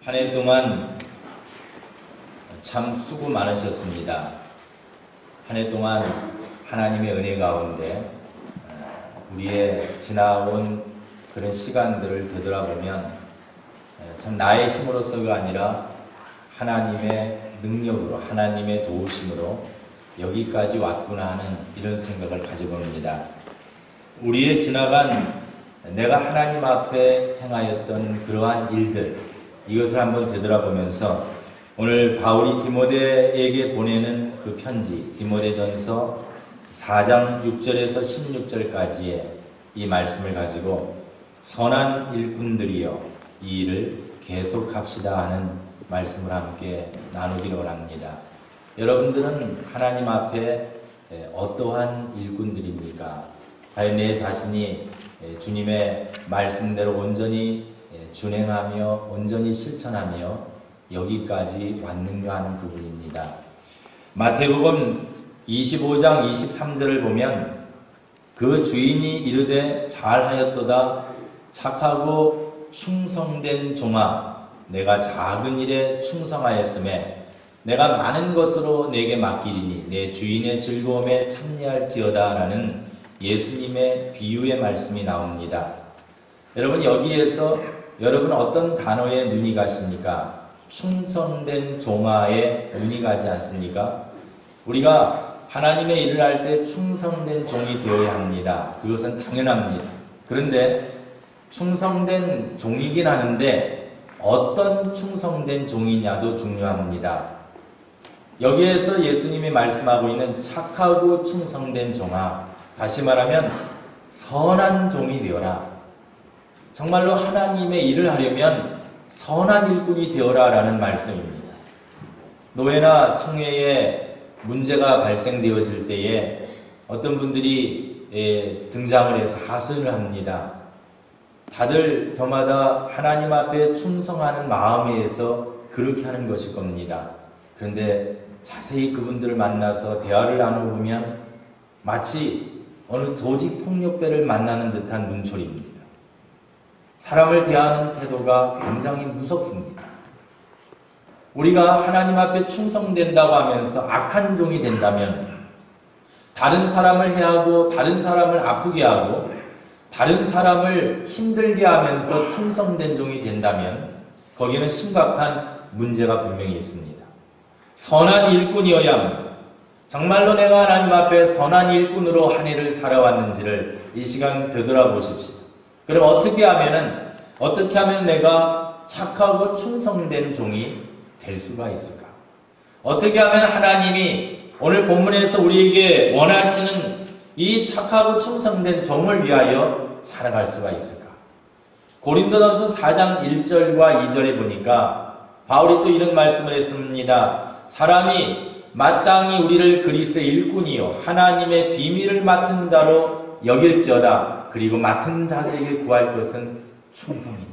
한 해 동안 참 수고 많으셨습니다. 한 해 동안 하나님의 은혜 가운데 우리의 지나온 그런 시간들을 되돌아보면 참 나의 힘으로서가 아니라 하나님의 능력으로, 하나님의 도우심으로 여기까지 왔구나 하는 이런 생각을 가져봅니다. 우리의 지나간 내가 하나님 앞에 행하였던 그러한 일들, 이것을 한번 되돌아보면서 오늘 바울이 디모데에게 보내는 그 편지, 디모데전서 4장 6절에서 16절까지의 이 말씀을 가지고 선한 일꾼들이여 이 일을 계속합시다 하는 말씀을 함께 나누기를 원합니다. 여러분들은 하나님 앞에 어떠한 일꾼들입니까? 과연 내 자신이 주님의 말씀대로 온전히 준행하며 온전히 실천하며 여기까지 왔는가 하는 부분입니다. 마태복음 25장 23절을 보면 그 주인이 이르되 잘하였도다 착하고 충성된 종아 내가 작은 일에 충성하였음에 내가 많은 것으로 내게 맡기리니 내 주인의 즐거움에 참여할지어다 라는 예수님의 비유의 말씀이 나옵니다. 여러분 여기에서 여러분 어떤 단어에 눈이 가십니까? 충성된 종아에 눈이 가지 않습니까? 우리가 하나님의 일을 할 때 충성된 종이 되어야 합니다. 그것은 당연합니다. 그런데 충성된 종이긴 하는데 어떤 충성된 종이냐도 중요합니다. 여기에서 예수님이 말씀하고 있는 착하고 충성된 종아, 다시 말하면 선한 종이 되어라. 정말로 하나님의 일을 하려면 선한 일꾼이 되어라 라는 말씀입니다. 노예나 총회에 문제가 발생되어질 때에 어떤 분들이 등장을 해서 하소연을 합니다. 다들 저마다 하나님 앞에 충성하는 마음에서 그렇게 하는 것일 겁니다. 그런데 자세히 그분들을 만나서 대화를 나눠보면 마치 어느 조직폭력배를 만나는 듯한 눈초리입니다. 사람을 대하는 태도가 굉장히 무섭습니다. 우리가 하나님 앞에 충성된다고 하면서 악한 종이 된다면 다른 사람을 해하고 다른 사람을 아프게 하고 다른 사람을 힘들게 하면서 충성된 종이 된다면 거기에는 심각한 문제가 분명히 있습니다. 선한 일꾼이어야 합니다. 정말로 내가 하나님 앞에 선한 일꾼으로 한 해를 살아왔는지를 이 시간 되돌아보십시오. 그럼 어떻게 하면 내가 착하고 충성된 종이 될 수가 있을까? 어떻게 하면 하나님이 오늘 본문에서 우리에게 원하시는 이 착하고 충성된 종을 위하여 살아갈 수가 있을까? 고린도전서 4장 1절과 2절에 보니까 바울이 또 이런 말씀을 했습니다. 사람이 마땅히 우리를 그리스도의 일꾼이요 하나님의 비밀을 맡은 자로 여길지어다. 그리고 맡은 자들에게 구할 것은 충성이니라.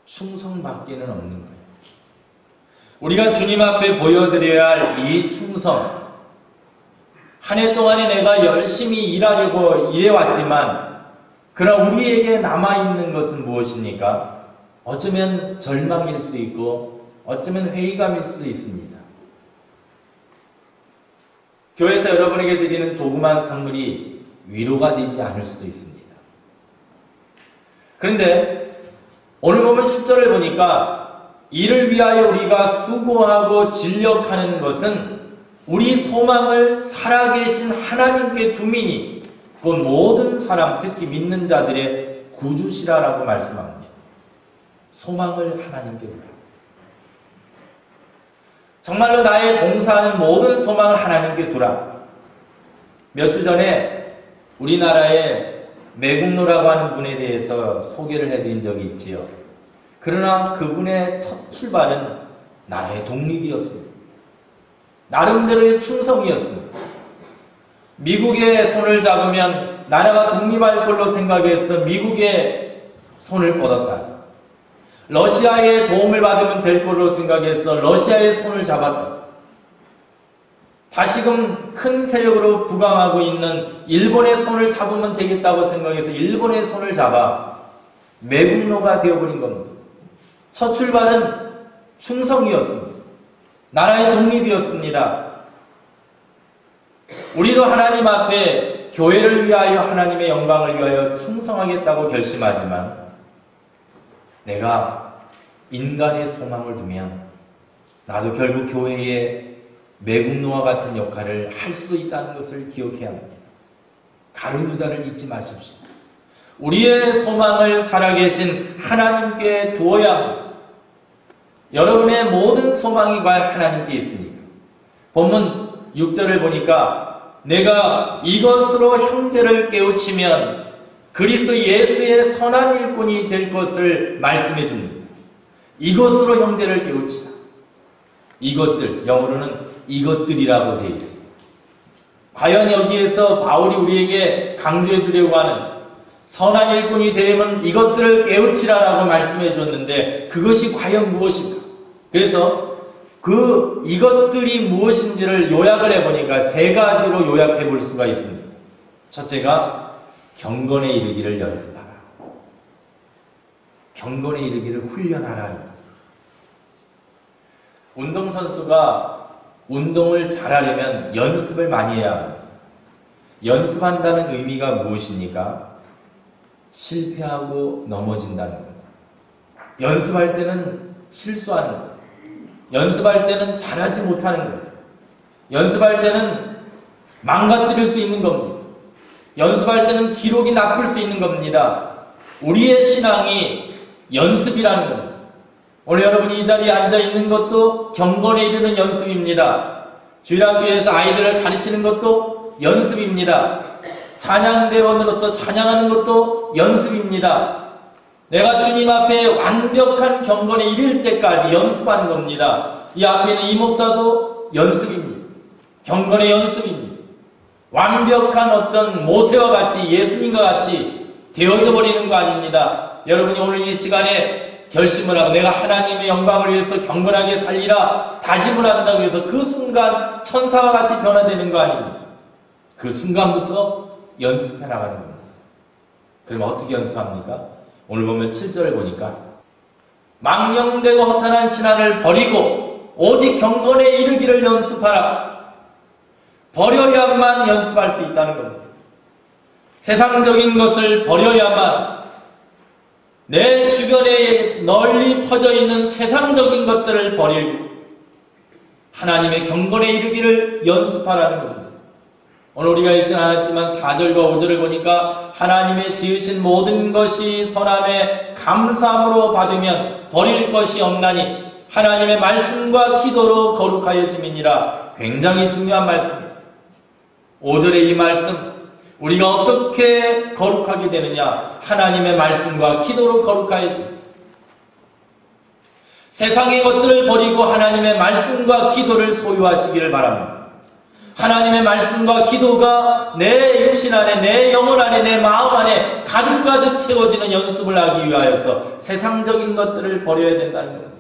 충성밖에는 없는 거예요. 우리가 주님 앞에 보여드려야 할 이 충성, 한 해 동안에 내가 열심히 일하려고 일해왔지만 그러나 우리에게 남아있는 것은 무엇입니까? 어쩌면 절망일 수 있고 어쩌면 회의감일 수도 있습니다. 교회에서 여러분에게 드리는 조그만 선물이 위로가 되지 않을 수도 있습니다. 그런데 오늘 보면 10절을 보니까 이를 위하여 우리가 수고하고 진력하는 것은 우리 소망을 살아계신 하나님께 두미니 곧 모든 사람 특히 믿는 자들의 구주시라라고 말씀합니다. 소망을 하나님께 두라. 정말로 나의 봉사하는 모든 소망을 하나님께 두라. 몇 주 전에 우리나라의 매국노라고 하는 분에 대해서 소개를 해드린 적이 있지요. 그러나 그분의 첫 출발은 나라의 독립이었습니다. 나름대로의 충성이었습니다. 미국의 손을 잡으면 나라가 독립할 걸로 생각해서 미국의 손을 뻗었다. 러시아의 도움을 받으면 될 걸로 생각해서 러시아의 손을 잡았다. 다시금 큰 세력으로 부강하고 있는 일본의 손을 잡으면 되겠다고 생각해서 일본의 손을 잡아 매국노가 되어버린 겁니다. 첫 출발은 충성이었습니다. 나라의 독립이었습니다. 우리도 하나님 앞에 교회를 위하여 하나님의 영광을 위하여 충성하겠다고 결심하지만 내가 인간의 소망을 두면 나도 결국 교회의 매국노와 같은 역할을 할 수 있다는 것을 기억해야 합니다. 가룟 유다를 잊지 마십시오. 우리의 소망을 살아계신 하나님께 두어야 합니다. 여러분의 모든 소망이 과연 하나님께 있습니까? 본문 6절을 보니까 내가 이것으로 형제를 깨우치면 그리스도 예수의 선한 일꾼이 될 것을 말씀해 줍니다. 이것으로 형제를 깨우치라. 이것들, 영어로는 이것들이라고 되어 있습니다. 과연 여기에서 바울이 우리에게 강조해 주려고 하는 선한 일꾼이 되려면 이것들을 깨우치라라고 말씀해 줬는데 그것이 과연 무엇일까? 그래서 그 이것들이 무엇인지를 요약을 해보니까 세 가지로 요약해 볼 수가 있습니다. 첫째가 경건에 이르기를 연습하라. 경건에 이르기를 훈련하라. 운동선수가 운동을 잘하려면 연습을 많이 해야 합니다. 연습한다는 의미가 무엇입니까? 실패하고 넘어진다는 것. 연습할 때는 실수하는 것. 연습할 때는 잘하지 못하는 것. 연습할 때는 망가뜨릴 수 있는 겁니다. 연습할 때는 기록이 나쁠 수 있는 겁니다. 우리의 신앙이 연습이라는 겁니다. 오늘 여러분이 이 자리에 앉아 있는 것도 경건에 이르는 연습입니다. 주일학교에서 아이들을 가르치는 것도 연습입니다. 찬양대원으로서 찬양하는 것도 연습입니다. 내가 주님 앞에 완벽한 경건에 이를 때까지 연습하는 겁니다. 이 앞에 있는 이 목사도 연습입니다. 경건의 연습입니다. 완벽한 어떤 모세와 같이 예수님과 같이 되어져 버리는 거 아닙니다. 여러분이 오늘 이 시간에 결심을 하고 내가 하나님의 영광을 위해서 경건하게 살리라 다짐을 한다고 해서 그 순간 천사와 같이 변화되는 거 아닙니다. 그 순간부터 연습해 나가는 겁니다. 그러면 어떻게 연습합니까? 오늘 보면 7절을 보니까 망령되고 허탄한 신앙을 버리고 오직 경건에 이르기를 연습하라. 버려야만 연습할 수 있다는 겁니다. 세상적인 것을 버려야만 내 주변에 널리 퍼져 있는 세상적인 것들을 버리고 하나님의 경건에 이르기를 연습하라는 겁니다. 오늘 우리가 읽진 않았지만 4절과 5절을 보니까 하나님의 지으신 모든 것이 선함에 감사함으로 받으면 버릴 것이 없나니 하나님의 말씀과 기도로 거룩하여짐이니라. 굉장히 중요한 말씀입니다. 5절의 이 말씀, 우리가 어떻게 거룩하게 되느냐? 하나님의 말씀과 기도로 거룩하여짐. 세상의 것들을 버리고 하나님의 말씀과 기도를 소유하시기를 바랍니다. 하나님의 말씀과 기도가 내 육신 안에, 내 영혼 안에, 내 마음 안에 가득가득 채워지는 연습을 하기 위하여서 세상적인 것들을 버려야 된다는 겁니다.